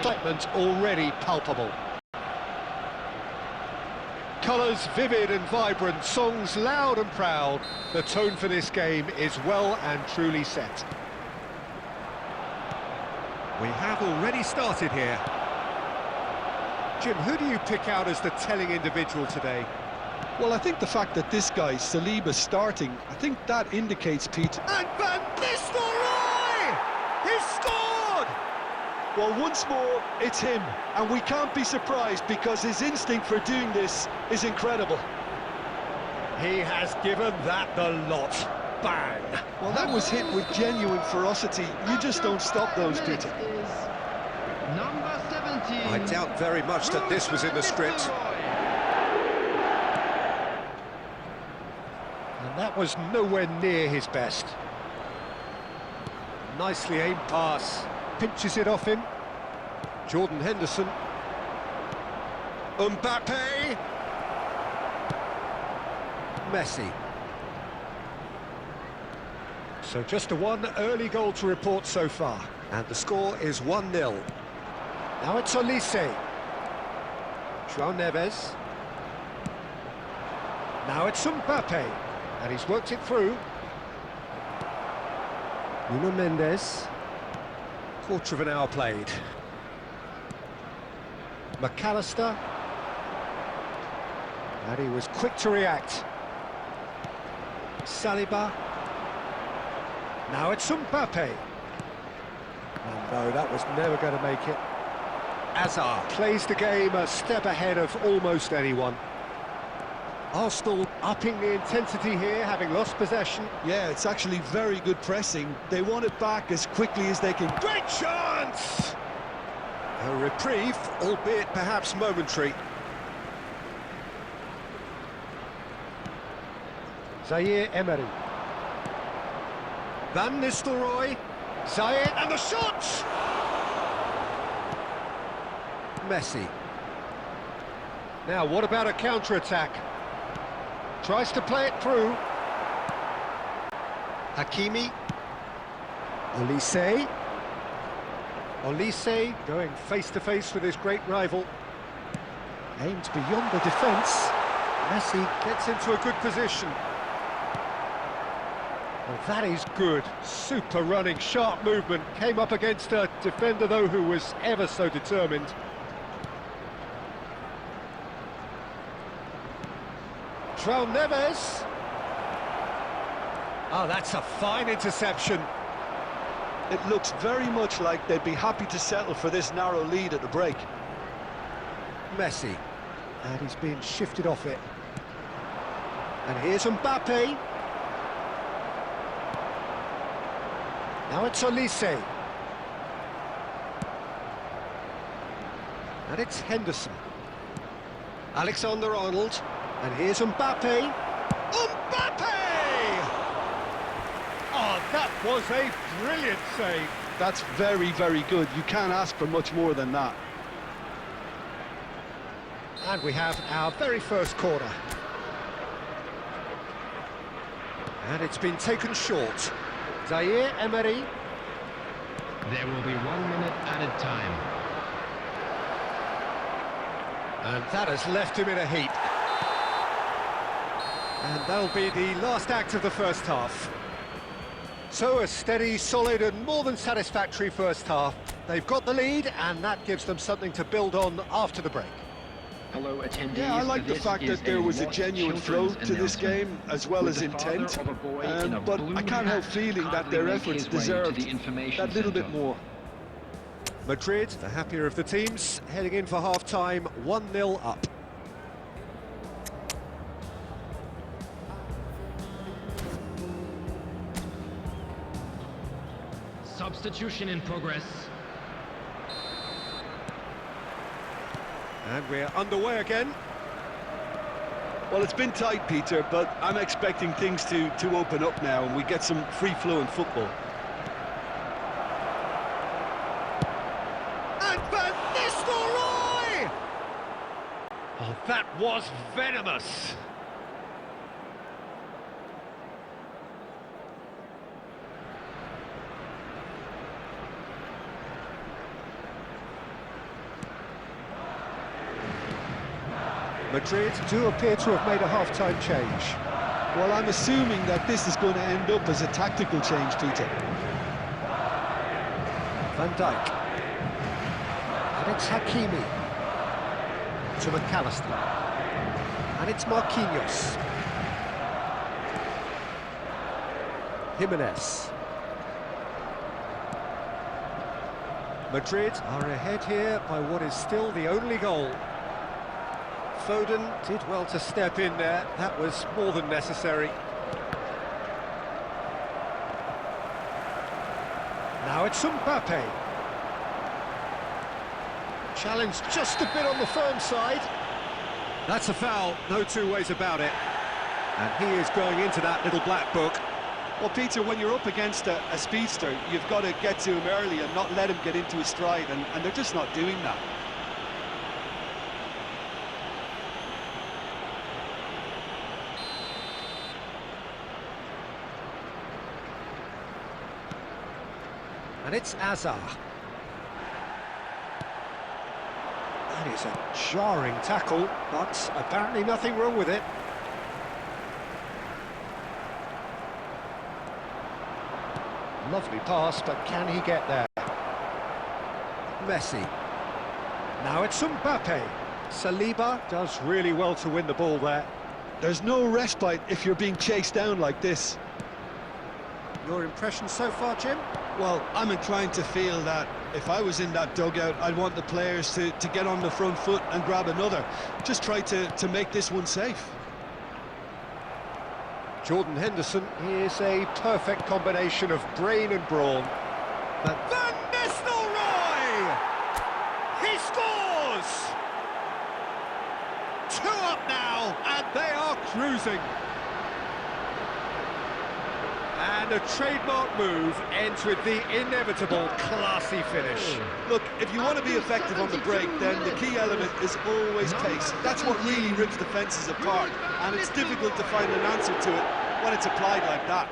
Excitement already palpable. Colours vivid and vibrant, songs loud and proud. The tone for this game is well and truly set. We have already started here. Jim, who do you pick out as the telling individual today? Well, I think the fact that this guy, Saliba, starting, I think that indicates, Pete. And Van Nistelrooy! He's scored! Well, once more, it's him, and we can't be surprised because his instinct for doing this is incredible. He has given that the lot. Bang! Well, that was hit with genuine ferocity. You just don't stop those, Peter. Number 17. I doubt very much that this was in the script. And that was nowhere near his best. Nicely aimed pass. Pinches it off him. Jordan Henderson. Mbappe. Messi. So just a one early goal to report so far. And the score is 1-0. Now it's Olise. João Neves. Now it's Mbappe. And he's worked it through. Nuno Mendes. Quarter of an hour played. McAllister. And he was quick to react. Saliba. Now it's Mbappe. And no, that was never going to make it. Hazard plays the game a step ahead of almost anyone. Arsenal upping the intensity here, having lost possession. Yeah, it's actually very good pressing. They want it back as quickly as they can. Great chance! A reprieve, albeit perhaps momentary. Zaire Emery. Van Nistelrooy. Zaire, and the shot! Messi. Now, what about a counter-attack? Tries to play it through. Hakimi. Olise. Olise going face-to-face with his great rival. Aimed beyond the defence. Messi gets into a good position. Well, that is good. Super running, sharp movement. Came up against a defender, though, who was ever so determined. João Neves. Oh, that's a fine interception. It looks very much like they'd be happy to settle for this narrow lead at the break. Messi. And he's being shifted off it. And here's Mbappe. Now it's Olise. And it's Henderson. Alexander-Arnold. And here's Mbappe. Mbappe! Oh, that was a brilliant save. That's very, very good. You can't ask for much more than that. And we have our very first corner. And it's been taken short. Zaire Emery. There will be 1 minute added time. And that has left him in a heap. And that'll be the last act of the first half. So a steady, solid and more than satisfactory first half. They've got the lead and that gives them something to build on after the break. Hello, attendees. Yeah, I like the fact that there was a genuine flow to this game, as well as intent. But I can't help feeling that their efforts deserved that little bit more. Madrid, the happier of the teams, heading in for half-time, 1-0 up. Substitution in progress. And we're underway again. Well, it's been tight, Peter, but I'm expecting things to open up now and we get some free-flowing football. And Van Nistelrooy! Oh, that was venomous. Madrid do appear to have made a half-time change. Well, I'm assuming that this is going to end up as a tactical change, Peter. Van Dijk. And it's Hakimi. To McAllister. And it's Marquinhos. Jimenez. Madrid are ahead here by what is still the only goal. Foden did well to step in there. That was more than necessary. Now it's Mbappe. Challenge just a bit on the firm side. That's a foul, no two ways about it. And he is going into that little black book. Well, Peter, when you're up against a speedster, you've got to get to him early and not let him get into his stride, and they're just not doing that. And it's Azar. That is a jarring tackle, but apparently nothing wrong with it. Lovely pass, but can he get there? Messi. Now it's Mbappe. Saliba does really well to win the ball there. There's no respite if you're being chased down like this. Your impression so far, Jim? Well, I'm inclined to feel that if I was in that dugout, I'd want the players to get on the front foot and grab another. Just try to make this one safe. Jordan Henderson is a perfect combination of brain and brawn. But Van Nistelrooy! He scores! 2 up now, and they are cruising. And a trademark move ends with the inevitable classy finish. Look, if you want to be effective on the break, then the key element is always pace. That's what really rips defences apart, and it's difficult to find an answer to it when it's applied like that.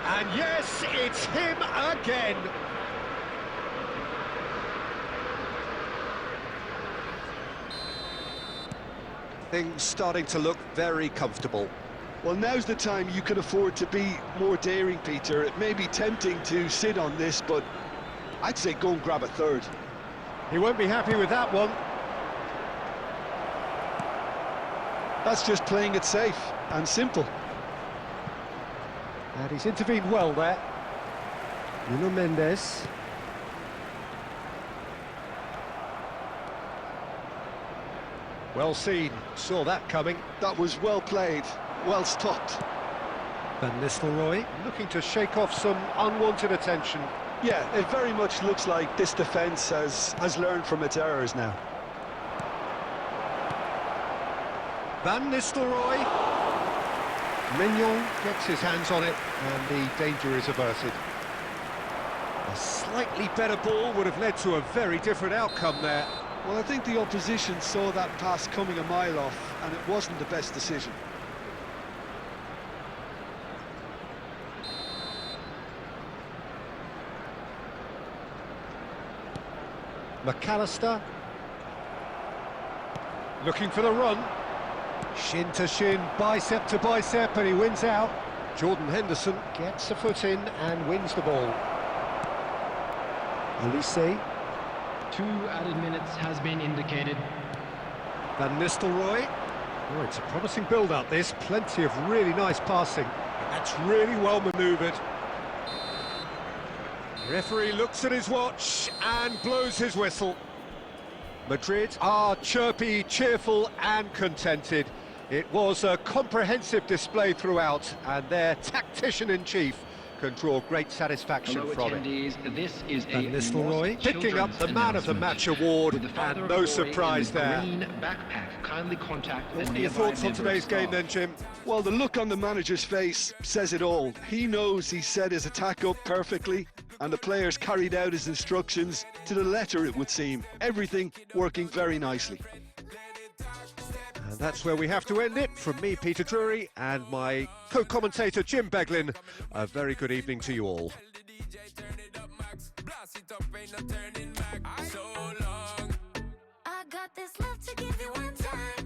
And yes, it's him again. Things starting to look very comfortable. Well, now's the time you can afford to be more daring, Peter. It may be tempting to sit on this, but I'd say go and grab a third. He won't be happy with that one. That's just playing it safe and simple. And he's intervened well there. Nuno Mendes. Well seen, saw that coming. That was well played, well stopped. Van Nistelrooy looking to shake off some unwanted attention. Yeah, it very much looks like this defence has learned from its errors now. Van Nistelrooy. Mignon gets his hands on it, and the danger is averted. A slightly better ball would have led to a very different outcome there. Well, I think the opposition saw that pass coming a mile off, and it wasn't the best decision. McAllister. Looking for the run. Shin to shin, bicep to bicep, and he wins out. Jordan Henderson gets a foot in and wins the ball. Olise. 2 added minutes has been indicated. Van Nistelrooy. Oh, it's a promising build-up, this. Plenty of really nice passing. That's really well manoeuvred. Referee looks at his watch and blows his whistle. Madrid are chirpy, cheerful and contented. It was a comprehensive display throughout, and their tactician-in-chief can draw great satisfaction from it. This is Van Nistelrooy picking up the Man of the Match award, and no surprise there. What are your thoughts on today's game then, Jim? Well, the look on the manager's face says it all. He knows he set his attack up perfectly, and the players carried out his instructions to the letter, it would seem. Everything working very nicely. And that's where we have to end it. From me, Peter Drury, and my co-commentator, Jim Beglin. A very good evening to you all. I got got this love to give you one time.